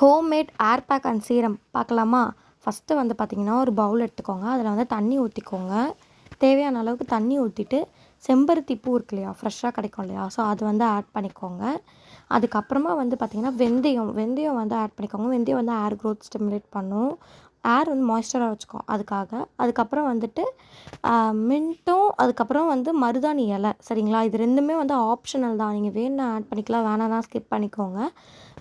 Homemade air bag and serum பார்க்கலாமா? First வந்து பார்த்திங்கன்னா, ஒரு பவுல் எடுத்துக்கோங்க. அதில் வந்து தண்ணி ஊற்றிக்கோங்க. தேவையான அளவுக்கு தண்ணி ஊற்றிட்டு, செம்பருத்தி பூ இருக்கு இல்லையா, ஃப்ரெஷ்ஷாக கிடைக்கும் இல்லையா, ஸோ அது வந்து ஆட் பண்ணிக்கோங்க. அதுக்கப்புறமா வந்து பார்த்திங்கன்னா, வெந்தயம் வந்து ஆட் பண்ணிக்கோங்க. வெந்தயம் வந்து ஏர் க்ரோத் ஸ்டிமுலேட் பண்ணும். ஏர் வந்து மாய்ஸ்சராக வச்சுக்கும் அதுக்காக. அதுக்கப்புறம் வந்துட்டு மின்ட்டும், அதுக்கப்புறம் வந்து மருதாணி இலை, சரிங்களா? இது 2மே வந்து ஆப்ஷனல் தான். நீங்கள் வேணும்னா ஆட் பண்ணிக்கலாம், வேணான்னா ஸ்கிப் பண்ணிக்கோங்க.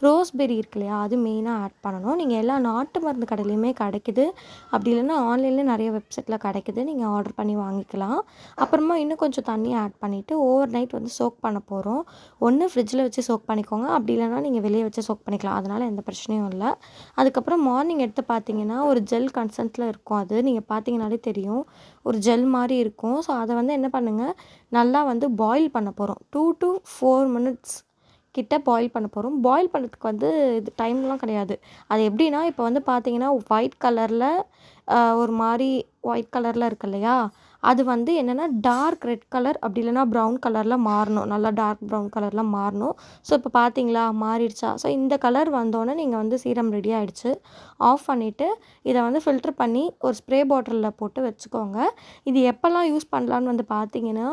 ரோஸ்பெரி இருக்கு இல்லையா, அது மெயினாக ஆட் பண்ணணும். நீங்கள் எல்லா நாட்டு மருந்து கடையிலையுமே கிடைக்குது. அப்படி இல்லைன்னா ஆன்லைன்லேயே நிறைய வெப்சைட்டில் கிடைக்குது. நீங்கள் ஆர்டர் பண்ணி வாங்கிக்கலாம். அப்புறமா இன்னும் கொஞ்சம் தண்ணி ஆட் பண்ணிவிட்டு ஓவர் நைட் வந்து சோக் பண்ண போகிறோம். ஒன்று ஃப்ரிட்ஜில் வச்சு சோக் பண்ணிக்கோங்க, அப்படி இல்லைனா நீங்கள் வெளியே வச்சு சோக் பண்ணிக்கலாம். அதனால் எந்த பிரச்சனையும் இல்லை. அதுக்கப்புறம் மார்னிங் எடுத்து பார்த்தீங்கன்னா, ஒரு ஜெல் கன்சென்ட்டில் இருக்கும். அது நீங்கள் பார்த்தீங்கனாலே தெரியும், ஒரு ஜெல் மாதிரி இருக்கும். ஸோ அதை வந்து என்ன பண்ணுங்கள், நல்லா வந்து பாயில் பண்ண போகிறோம். 2 to 4 minutes கிட்ட பாயில் பண்ண போகிறோம். பாயில் பண்ணுறதுக்கு வந்து இது டைம்லாம் கிடையாது. அது எப்படின்னா, இப்போ வந்து பார்த்தீங்கன்னா, ஒயிட் கலரில் ஒரு மாதிரி ஒயிட் கலரில் இருக்கு இல்லையா, அது வந்து என்னென்னா டார்க் ரெட் கலர் அப்படி இல்லைனா ப்ரௌன் கலரில் மாறணும். நல்லா டார்க் ப்ரௌன் கலரில் மாறணும். ஸோ இப்போ பார்த்தீங்களா, மாறிடுச்சா? ஸோ இந்த கலர் வந்தோடனே நீங்கள் வந்து சீரம் ரெடி ஆகிடுச்சு. ஆஃப் பண்ணிவிட்டு இதை வந்து ஃபில்ட்ரு பண்ணி ஒரு ஸ்ப்ரே பாட்டிலில் போட்டு வச்சுக்கோங்க. இது எப்போல்லாம் யூஸ் பண்ணலான்னு வந்து பார்த்தீங்கன்னா,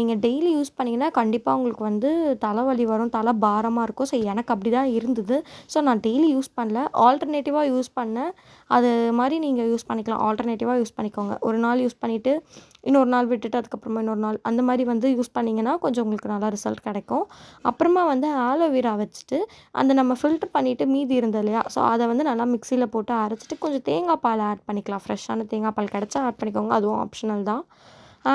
நீங்கள் டெய்லி யூஸ் பண்ணிங்கன்னா கண்டிப்பாக உங்களுக்கு வந்து தலைவலி வரும், தலை பாரமாக இருக்கும். ஸோ எனக்கு அப்படி தான் இருந்தது. ஸோ நான் டெய்லி யூஸ் பண்ணல, ஆல்டர்னேட்டிவாக யூஸ் பண்ணேன். அது மாதிரி நீங்கள் யூஸ் பண்ணிக்கலாம். ஆல்டர்னேட்டிவாக யூஸ் பண்ணிக்கோங்க. ஒரு நாள் யூஸ் பண்ணிவிட்டு இன்னொரு நாள் விட்டுட்டு அதுக்கப்புறமா இன்னொரு நாள் அந்த மாதிரி வந்து யூஸ் பண்ணிங்கன்னா கொஞ்சம் உங்களுக்கு நல்லா ரிசல்ட் கிடைக்கும். அப்புறமா வந்து ஆலோவேரா வச்சுட்டு அந்த நம்ம ஃபில்டர் பண்ணிவிட்டு மீதி இருந்தது இல்லையா, ஸோ அதை வந்து நல்லா மிக்சியில் போட்டு அரைச்சிட்டு கொஞ்சம் தேங்காய் பால் ஆட் பண்ணிக்கலாம். ஃப்ரெஷ்ஷான தேங்காய் பால் கிடச்சா ஆட் பண்ணிக்கோங்க, அதுவும் ஆப்ஷனல் தான்.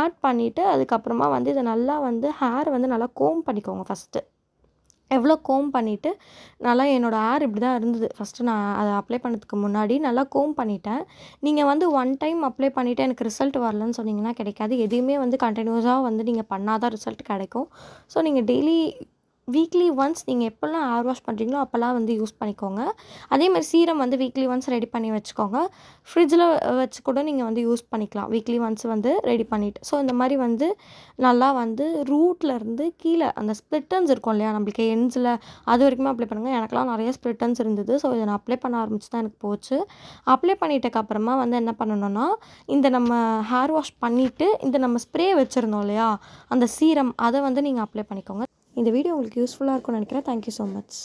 ஆட் பண்ணிவிட்டு அதுக்கப்புறமா வந்து இதை நல்லா வந்து ஹேர் வந்து நல்லா கோம் பண்ணிக்கோங்க ஃபஸ்ட்டு. எவ்வளோ கோம் பண்ணிவிட்டு நல்லா என்னோடய ஹேர் இப்படி தான் இருந்தது ஃபஸ்ட்டு. நான் அதை அப்ளை பண்ணதுக்கு முன்னாடி நல்லா கோம் பண்ணிட்டேன். நீங்கள் வந்து ஒன் டைம் அப்ளை பண்ணிவிட்டு எனக்கு ரிசல்ட் வரலன்னு சொன்னீங்கன்னா கிடைக்காது. எதையுமே வந்து கண்டினியூஸாக வந்து நீங்கள் பண்ணால் தான் ரிசல்ட் கிடைக்கும். ஸோ நீங்கள் டெய்லி வீக்லி ஒன்ஸ் நீங்கள் எப்போல்லாம் ஹேர் வாஷ் பண்ணுறீங்களோ அப்போல்லாம் வந்து யூஸ் பண்ணிக்கோங்க. அதேமாதிரி சீரம் வந்து வீக்லி ஒன்ஸ் ரெடி பண்ணி வச்சுக்கோங்க. ஃப்ரிட்ஜில் வச்சு கூட நீங்கள் வந்து யூஸ் பண்ணிக்கலாம், வீக்லி ஒன்ஸ் வந்து ரெடி பண்ணிவிட்டு. ஸோ இந்த மாதிரி வந்து நல்லா வந்து ரூட்லேருந்து கீழே அந்த ஸ்ப்ளிட்டன்ஸ் இருக்கும் இல்லையா, நம்மளுக்கு எண்ட்ஸில் அது வரைக்குமே அப்ளை பண்ணுங்கள். எனக்குலாம் நிறைய ஸ்ப்ளிட்டன்ஸ் இருந்தது. ஸோ இதை நான் அப்ளை பண்ண ஆரம்பிச்சு தான் எனக்கு போச்சு. அப்ளை பண்ணிட்டதுக்கப்புறமா வந்து என்ன பண்ணணும்னா, இந்த நம்ம ஹேர் வாஷ் பண்ணிவிட்டு இந்த நம்ம ஸ்ப்ரே வச்சுருந்தோம் இல்லையா, அந்த சீரம் அதை வந்து நீங்கள் அப்ளை பண்ணிக்கோங்க. இந்த வீடியோ உங்களுக்கு யூஸ்ஃபுல்லாக இருக்கும்னு நினைக்கிறேன். Thank you so much.